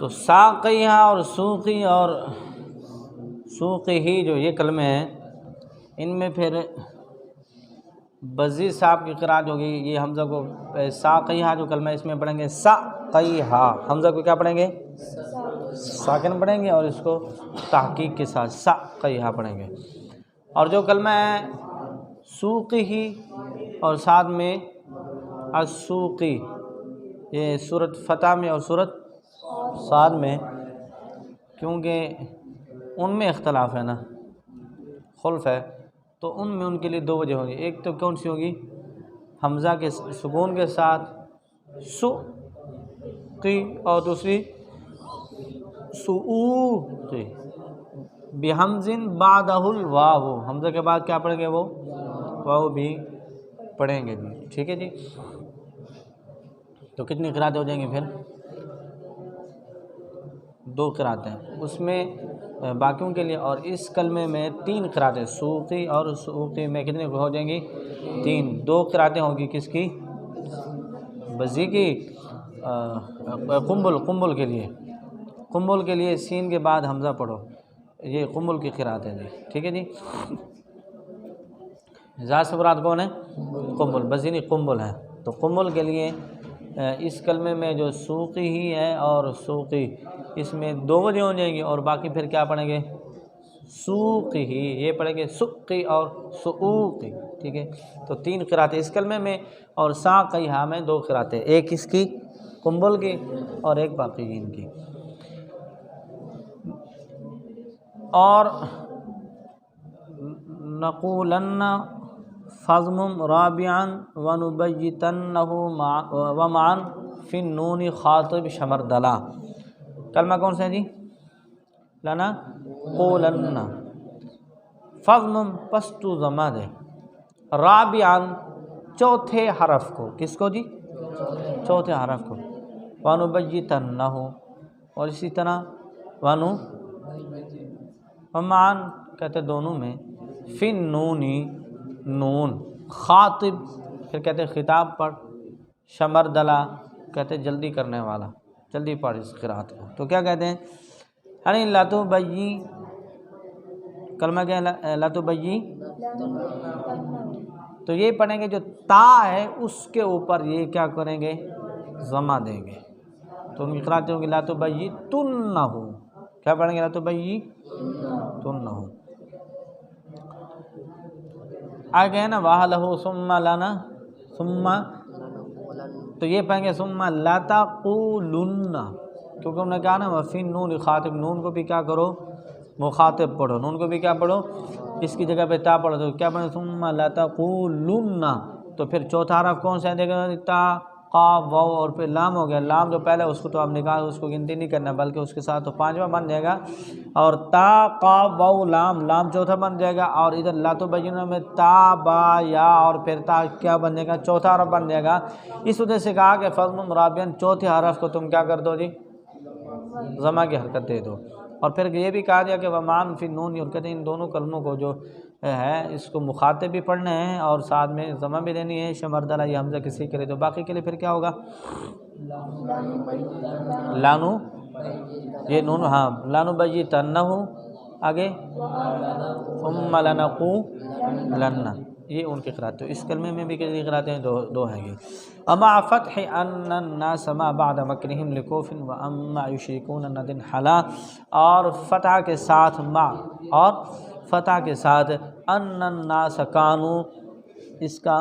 تو ساقیہ اور سوقی اور سوقی ہی جو یہ کلمے ہیں، ان میں پھر بزیر صاحب کی قرات ہوگی، یہ حمزہ کو ساقیہ جو کلمہ ہے اس میں پڑھیں گے ساقیہ، حمزہ کو کیا پڑھیں گے ساکن پڑھیں گے، اور اس کو تحقیق کے ساتھ ساقیہ پڑھیں گے۔ اور جو کلمہ ہے سوقی ہی اور ساتھ میں السوقی، یہ سورۃ فتح میں اور سورۃ صاد میں، کیونکہ ان میں اختلاف ہے نا، خلف ہے، تو ان میں ان کے لیے دو وجہ ہوگی۔ ایک تو کون سی ہوگی؟ حمزہ کے سکون کے ساتھ سوقی، اور دوسری سوقی بحمز بعدہ الواو، حمزہ کے بعد کیا پڑھیں گے؟ وہ واو بھی پڑھیں گے جی، ٹھیک ہے جی۔ تو کتنی قراتیں ہو جائیں گی؟ پھر دو قراتیں اس میں باقیوں کے لیے، اور اس کلمے میں تین قراتیں، سوقی اور سوقی میں کتنے ہو جائیں گی؟ تین۔ دو قراتیں ہوگی کس کی؟ بزی کی، قنبل کے لیے، قنبل کے لیے سین کے بعد حمزہ پڑھو، یہ قنبل کی قرات ہے جی، ٹھیک ہے جی۔ ذات سے مراد کون ہے؟ قنبل، بزینی قنبل ہے۔ تو قنبل کے لیے اس کلمے میں جو سوقی ہی ہے اور سوقی، اس میں دو وجہ ہو جائیں گی، اور باقی پھر کیا پڑھیں گے؟ سوقی ہی، یہ پڑھیں گے سقی اور سوقی، ٹھیک ہے۔ تو تین قراتیں اس کلمے میں، اور ساقیہ میں دو قراتیں، ایک اس کی قنبل کی اور ایک باقیین کی۔ اور نقولن فضم رابعا ونبیتنہ ومعا فی النون خاطب شمردلا، کلمہ کون سا ہے جی؟ لنا قولن، فضم پس تو ضمہ دے، رابعا چوتھے حرف کو، کس کو جی؟ چوتھے حرف کو، ونبیتنہ، اور اسی طرح ومعا کہتے دونوں میں، فی النونی نون، خاطب پھر کہتے خطاب پر، شمردلا کہتے جلدی کرنے والا، جلدی پڑھ اس قرات کو۔ تو کیا کہتے ہیں؟ یعنی لتبی، کلمہ کیا ہے؟ لتبی، تو یہ پڑھیں گے جو تا ہے اس کے اوپر یہ کیا کریں گے؟ ضمہ دیں گے، تو ان کی قرات ہوگی لتبی تنہ، کیا پڑھیں گے؟ لتبی تنہ۔ آگے ہے نا وَأَهْلَهُ ثُمَّ لَنَا، ثم، تو یہ پڑھیں گے ثم لَتَقُولُنَّ، کیونکہ انہوں نے کہا نا وَفِي النُّونِ خاطب، نون کو بھی کیا کرو؟ مخاطب پڑھو، نون کو بھی کیا پڑھو؟ اس کی جگہ پہ تا پڑھو، تو کیا پڑھیں؟ ثم لَتَقُولُنَّ، تو پھر چوتھا حرف کون سا ہے؟ دیکھیں تا قاف واو اور پھر لام ہو گیا، لام جو پہلے اس کو تو آپ نکال، اس کو گنتی نہیں کرنا، بلکہ اس کے ساتھ تو پانچواں بن جائے گا، اور تا قاف واو لام، لام چوتھا بن جائے گا، اور ادھر لاتبینہ میں تا با یا اور پھر تا کیا بن جائے گا؟ چوتھا حرف بن جائے گا۔ اس وجہ سے کہا کہ فضم رابعا، چوتھے حرف کو تم کیا کر دو جی؟ ضمہ کی حرکت دے دو۔ اور پھر یہ بھی کہا گیا کہ ومان فی النون، اور کہتے ہیں ان دونوں کلموں کو جو ہے اس کو مخاطب بھی پڑھنے ہیں اور ساتھ میں ضمہ بھی دینی ہے، شمردلا یہ حمزہ کسی کے لیے، تو باقی کے لیے پھر کیا ہوگا؟ لانو، یہ نون، ہاں لانبیتنہ، آگے ثم لنقولن، یہ ان کی قرات۔ تو اس کلمے میں بھی کتنی قراتیں ہیں؟ دو ہیں گی۔ اما فتح ان الناس ما بعد مکرہم لکوف واما یشرکون ندن حلا، اور فتح کے ساتھ ما، اور فتح کے ساتھ ان الناس کانو، اس کا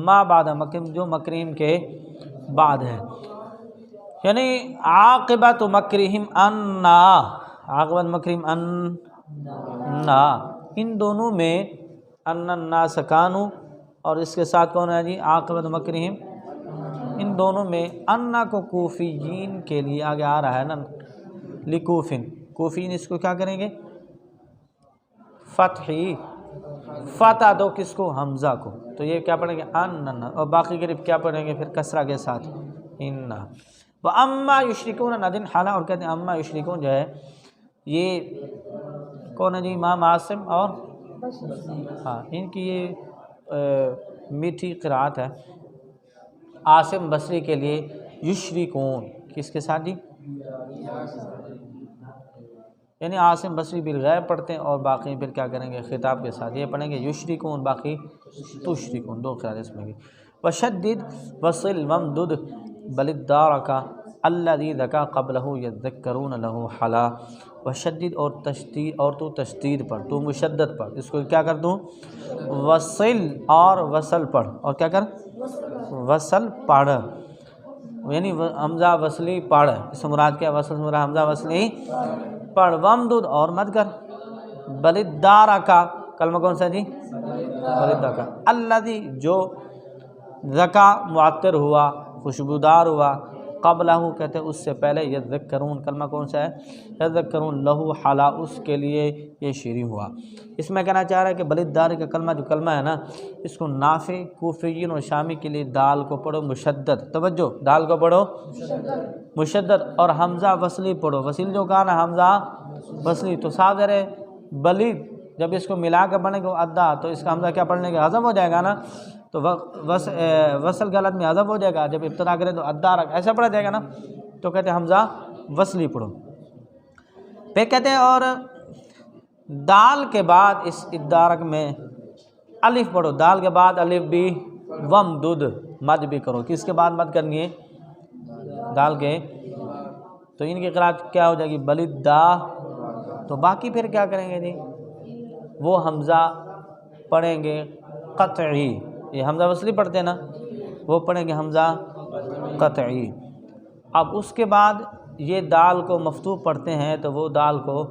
ما بعد مکرہم جو مکرہم کے بعد ہے، یعنی عاقبت مکرہم انا، عاقبت مکرہم انا، ان دونوں میں ان الناس کانو، اور اس کے ساتھ کون ہے جی؟ عاقبت مکرہم، ان دونوں میں انا کو کوفیین کے لیے آگے آ رہا ہے نا، لکوفن، کوفین اس کو کیا کریں گے؟ فتحی، فتح دو کس کو؟ حمزہ کو، تو یہ کیا پڑھیں گے؟ ان، اور باقی کے کیا پڑھیں گے پھر؟ کسرہ کے ساتھ ان۔ واما یشرکون ندن حلا، اور کہتے ہیں اما یشرکون جو ہے یہ کون ہے جی؟ امام عاصم اور ہاں ان کی یہ میٹھی قرات ہے، عاصم بصری کے لیے یشرکون، کس کے ساتھ جی؟ یعنی عاصم بصری بالغیب پڑھتے ہیں اور باقی پھر کیا کریں گے خطاب کے ساتھ یہ پڑھیں گے یشرکون، باقی تشرکون، دو قراءت اس میں بھی۔ وشدد وصل ومدد بل الدارک الذی ذکا قبلہ یذکرون لہ حلا۔ وشدد اور تشدید، اور تو تشدید پڑھ، تو مشدد پڑھ، اس کو کیا کر دوں وصل اور وصل پڑھ، اور کیا کر وصل پڑھ، یعنی حمزہ وصلی پڑھ، اس سے مراد کیا وصل سے مراد حمزہ وصلی پڑھ، ومدد اور مد کر، بل الدارک کلمہ کون سا جی بل الدارک الذی جو ذکا معطر ہوا خوشبودار ہوا قبلہ کہتے ہیں اس سے پہلے یذکرون کلمہ کون سا ہے یذکرون لہو حلا اس کے لیے یہ شیریں ہوا۔ اس میں کہنا چاہ رہا ہے کہ بل الدارک کا کلمہ جو کلمہ ہے نا اس کو نافع کوفیین اور شامی کے لیے دال کو پڑھو مشدد، توجہ دال کو پڑھو مشدد، اور حمزہ وصلی پڑھو، وصل جو کہا نا حمزہ وصلی تو صاف ظاہر ہے بلید جب اس کو ملا کر بنے گا ادا تو اس کا حمزہ کیا پڑھنے کا حذف ہو جائے گا نا، تو وصل کے حالت میں حذف ہو جائے گا، جب ابتدا کرے تو ادارک ایسا پڑھا جائے گا نا، تو کہتے ہیں حمزہ وصلی پڑھو۔ پھر کہتے ہیں اور دال کے بعد اس ادارک میں الف پڑھو، دال کے بعد الف بھی، ومدد مد بھی کرو، کس کے بعد مد کرنی ہے دال کے، تو ان کی قرأت کیا ہو جائے گی بلدا، تو باقی پھر کیا کریں گے جی وہ حمزہ پڑھیں گے قطعی، یہ حمزہ وصلی پڑھتے ہیں نا وہ پڑھیں گے حمزہ قطعی۔ اب اس کے بعد یہ دال کو مفتوح پڑھتے ہیں تو وہ دال کو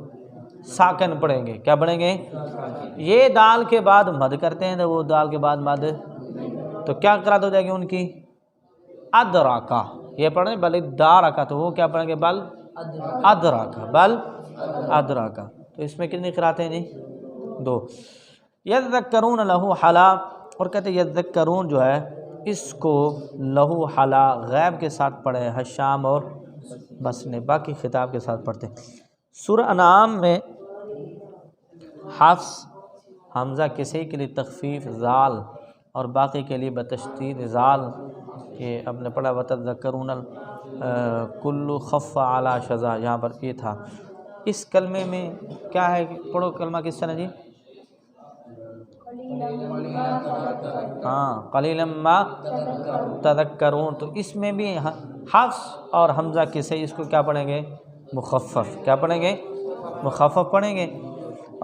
ساکن پڑھیں گے، کیا پڑھیں گے یہ دال کے بعد مد کرتے ہیں تو وہ دال کے بعد مد، تو کیا قرأت ہو جائے گی ان کی ادراکا، یہ پڑھیں بل الدارک تو وہ کیا پڑھیں گے بل ادراکا، بل ادراکا، تو اس میں کتنی قرأتیں جی دو۔ یذکرون لہ حلا، اور کہتے ہیں یذکرون جو ہے اس کو لہو حلا غیب کے ساتھ پڑھے حشام اور بس نے، باقی خطاب کے ساتھ پڑھتے ہیں۔ سورہ انعام میں حفص حمزہ کسی کے لیے تخفیف زال اور باقی کے لیے بتشدید زال، یہ اپنے پڑھا وتذکرون کل خف علی شذا، یہاں پر یہ تھا۔ اس کلمے میں کیا ہے پڑھو کلمہ کس طرح جی ہاں قلیلا ما تذکرون، تو اس میں بھی حفص اور حمزہ کسی اس کو کیا پڑھیں گے مخفف، کیا پڑھیں گے مخفف پڑھیں گے،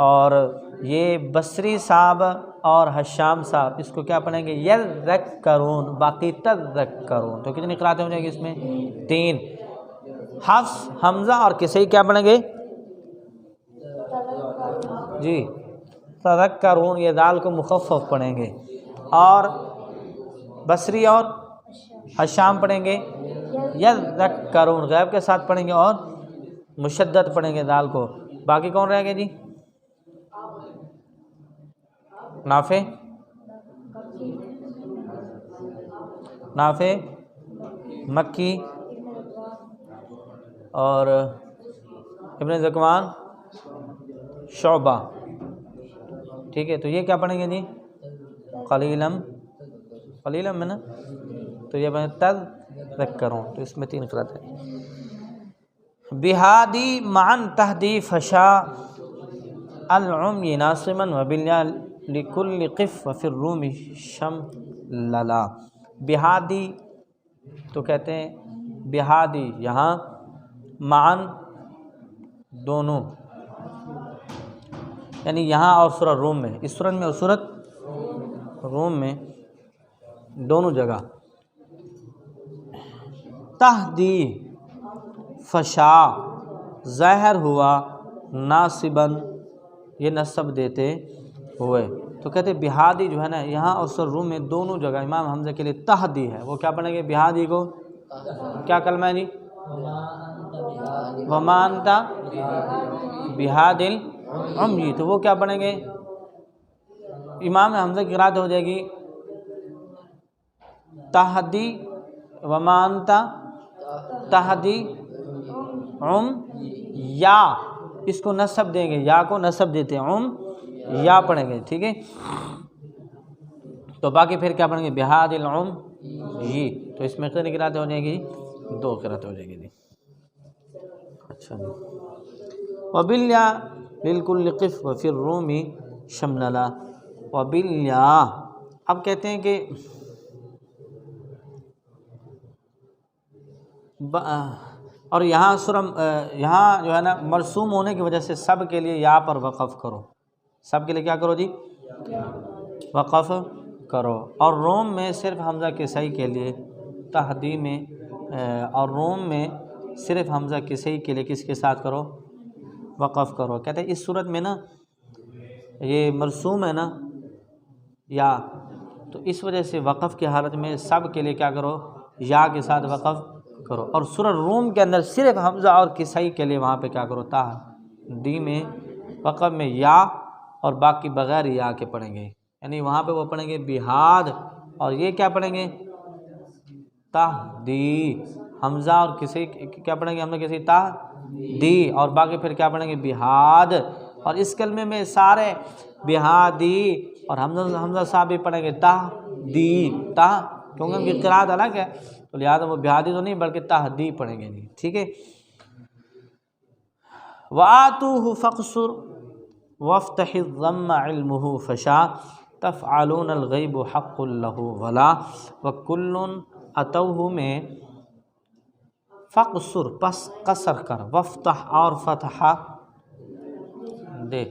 اور یہ بصری صاحب اور حشام صاحب اس کو کیا پڑھیں گے یذکرون، باقی تذکرون، تو کتنی قرأتیں ہو جائیں گی اس میں تین۔ حفص حمزہ اور کسی کیا پڑھیں گے جی تذکرون، یہ دال کو مخفف پڑھیں گے، اور بصری اور حشام پڑھیں گے یذکرون غیب کے ساتھ پڑھیں گے، اور مشدد پڑھیں گے دال کو۔ باقی کون رہ گئے جی نافع مکی اور ابن ذکوان شعبہ، ٹھیک ہے، تو یہ کیا پڑھیں گے جی قلیلم میں نا، تو یہ بنے تذکرون، تو اس میں تین قرأت ہے۔ بہادی معن تہدی فشا العمی ناصما وبالیا لکل قف وفی الروم شم للا۔ بہادی تو کہتے ہیں بہادی یہاں معن دونوں، یعنی یہاں اور سورہ روم میں، اس سورت میں اور سورت روم میں دونوں جگہ تہدی فشا ظاہر ہوا ناصباً یہ نصب دیتے ہوئے، تو کہتے بہادی جو ہے نا یہاں اور سورہ روم میں دونوں جگہ امام حمزہ کے لیے تہدی ہے، وہ کیا پڑھیں گے بہادی کو کیا کلمہ ہے جی وما انت بہاد العمی، تو وہ کیا پڑھیں گے امام حمزہ کی قرأت ہو جائے گی تہدی وما انت تہدی یا، اس کو نصب دیں گے، یا کو نصب دیتے ہیں یا پڑھیں گے، ٹھیک ہے، تو باقی پھر کیا پڑھیں گے بہاد العمی، تو اس میں کتنی قرأت ہو جائے گی دو قرأت ہو جائے گی۔ اچھا جی وبالیا بالکل قف وفی الرومی شمللا وبالیا. اب کہتے ہیں کہ اور یہاں یہاں جو ہے نا مرسوم ہونے کی وجہ سے سب کے لیے یا پر وقف کرو. سب کے لیے کیا کرو جی؟ وقف کرو. اور روم میں صرف حمزہ کسائی کے لیے تہدی میں اور روم میں صرف حمزہ کسائی کے لیے کس کے ساتھ کرو؟ وقف کرو. کہتے ہیں اس صورت میں نا یہ مرسوم ہے نا یا، تو اس وجہ سے وقف کی حالت میں سب کے لیے کیا کرو؟ یا کے ساتھ وقف کرو. اور سورہ روم کے اندر صرف حمزہ اور کسائی کے لیے وہاں پہ کیا کرو؟ تہدی میں وقف میں یا، اور باقی بغیر یا کے پڑھیں گے. یعنی وہاں پہ وہ پڑھیں گے بہاد، اور یہ کیا پڑھیں گے؟ تہدی. حمزہ اور کسائی کیا پڑھیں گے؟ حمزہ کسائی تہدی، اور باقی پھر کیا پڑھیں گے؟ بہاد. اور اس کلمے میں سارے بہادی اور حمزہ صاحب بھی پڑھیں گے تہدی. کیونکہ ان کی قرات الگ ہے تو لہٰذا وہ بہادی تو نہیں بلکہ تہدی پڑھیں گے. نہیں ٹھیک ہے. وآتوہ فقصر وافتح الضم علمہ فشا تفعلون الغیب حق لہ ولا وکل اتوہ میں فقصر پس قصر کر، وفتح اور فتحہ دے،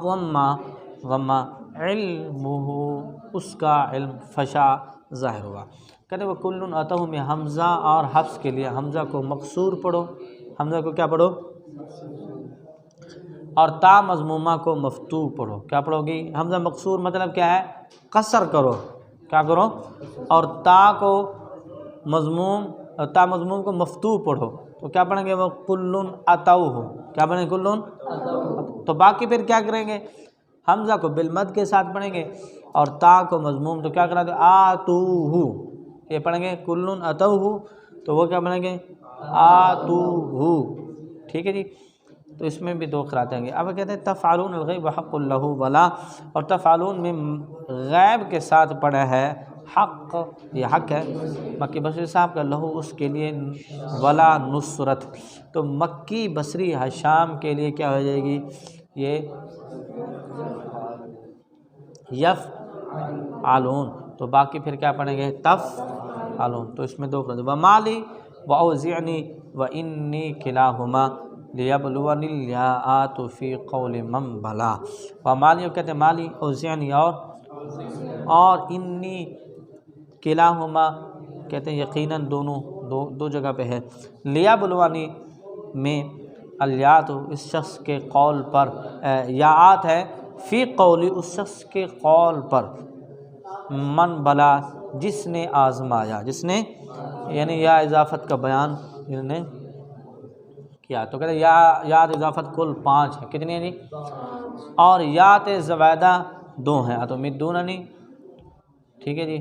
ضمہ علمہ اس کا علم، فشا ظاہر ہوا. کہتے وہ کل اتوہ میں حمزہ اور حفص کے لیے حمزہ کو مقصور پڑھو. حمزہ کو کیا پڑھو؟ اور تا مضمومہ کو مفتوح پڑھو. کیا پڑھو گی؟ حمزہ مقصور مطلب کیا ہے؟ قصر کرو. کیا کرو؟ اور تا مضموم کو مفتوح پڑھو. تو کیا پڑھیں گے؟ وہ کلن اتوہ. کیا پڑھیں گے؟ کلن. تو باقی پھر کیا کریں گے؟ حمزہ کو بالمد کے ساتھ پڑھیں گے اور تا کو مضموم تو کیا کرا دے؟ آتوہ. یہ پڑھیں گے کلن اتوہ، تو وہ کیا پڑھیں گے؟ آتوہ. ٹھیک ہے جی. تو اس میں بھی دو قراتیں گے. اب کہتے ہیں تفعلون الغیب حق لہ ولا، اور تفعلون میں غیب کے ساتھ پڑھا ہے حق، یہ حق ہے مکی بصری صاحب کا، لہو اس کے لیے، ولا نصرت. تو مکی بصری حشام کے لیے کیا ہو جائے گی؟ یہ یفعلون. تو باقی پھر کیا پڑھیں گے؟ تفعلون. تو اس میں دو قراتیں. ومالی واوزعنی وانی کلاہما لیبلونی الیاءات فی قول من بلا. ومالی کہتے ہیں مالی، اوزعنی اور انی کلاہما کہتے ہیں یقیناً دونوں دو جگہ پہ ہے. لیبلونی میں الیات اس شخص کے قول پر، یاءات ہے فی قولی اس شخص کے قول پر، من بلا جس نے آزمایا، جس نے، یعنی یا اضافت کا بیان جنہوں نے کیا. تو کہتے ہیں یاد اضافت کل 5 ہے. کتنی ہیں جی؟ اور یات زویدہ 2 ہیں. تو مدوننی، ٹھیک ہے جی،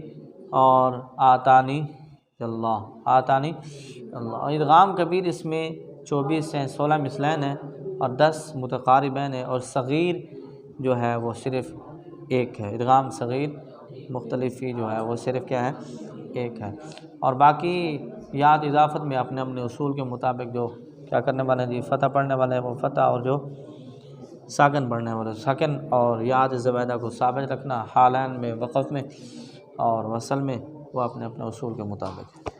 اور آتانی اللہ، آتانی اللہ. اور ادغام کبیر اس میں 24 ہیں، 16 مثلین ہیں اور 10 متقاربین ہیں، اور صغیر جو ہے وہ صرف 1 ہے. ادغام صغیر مختلفی جو ہے وہ صرف کیا ہے؟ 1 ہے. اور باقی یاد اضافت میں اپنے اصول کے مطابق جو کیا کرنے والے ہیں جی؟ فتح پڑھنے والے ہیں وہ فتح، اور جو ساکن پڑھنے والے ساکن، اور یاد زبیدہ کو ثابت رکھنا حالین میں، وقف میں اور وصل میں، وہ اپنے اصول کے مطابق ہے.